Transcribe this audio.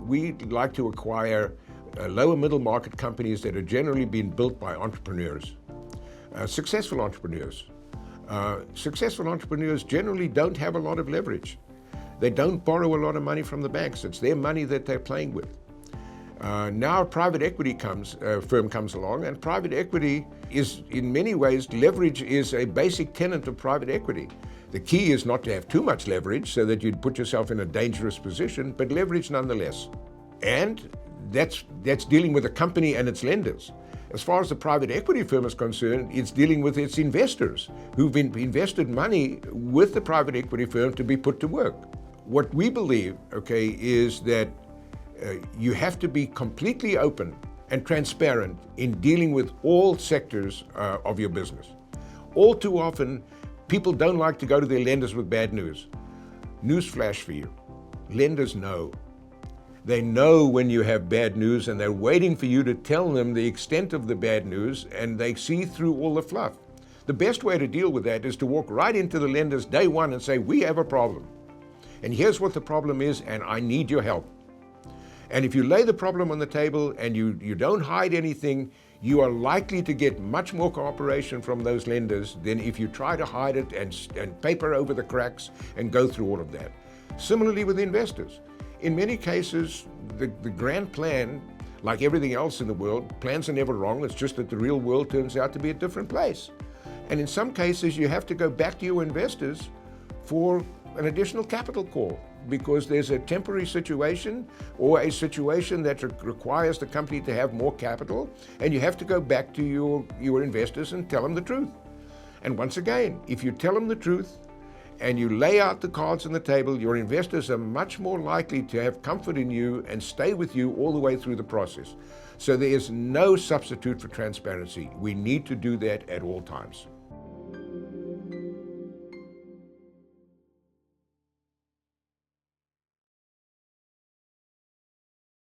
we like to acquire lower middle market companies that are generally being built by entrepreneurs, successful entrepreneurs. Successful entrepreneurs generally don't have a lot of leverage. They don't borrow a lot of money from the banks. It's their money that they're playing with. Now a private equity firm comes along, and private equity is, in many ways, leverage is a basic tenet of private equity. The key is not to have too much leverage so that you'd put yourself in a dangerous position, but leverage nonetheless. And that's dealing with a company and its lenders. As far as the private equity firm is concerned, it's dealing with its investors who've invested money with the private equity firm to be put to work. What we believe, is that you have to be completely open and transparent in dealing with all sectors of your business. All too often, people don't like to go to their lenders with bad news. Newsflash for you, lenders know. They know when you have bad news, and they're waiting for you to tell them the extent of the bad news, and they see through all the fluff. The best way to deal with that is to walk right into the lenders day one and say, we have a problem. And here's what the problem is, and I need your help. And if you lay the problem on the table and you don't hide anything, you are likely to get much more cooperation from those lenders than if you try to hide it and paper over the cracks and go through all of that. Similarly with investors. In many cases, the grand plan, like everything else in the world, plans are never wrong. It's just that the real world turns out to be a different place. And in some cases, you have to go back to your investors for an additional capital call because there's a temporary situation or a situation that requires the company to have more capital, and you have to go back to your investors and tell them the truth. And once again, if you tell them the truth, and you lay out the cards on the table, your investors are much more likely to have comfort in you and stay with you all the way through the process. So there is no substitute for transparency. We need to do that at all times.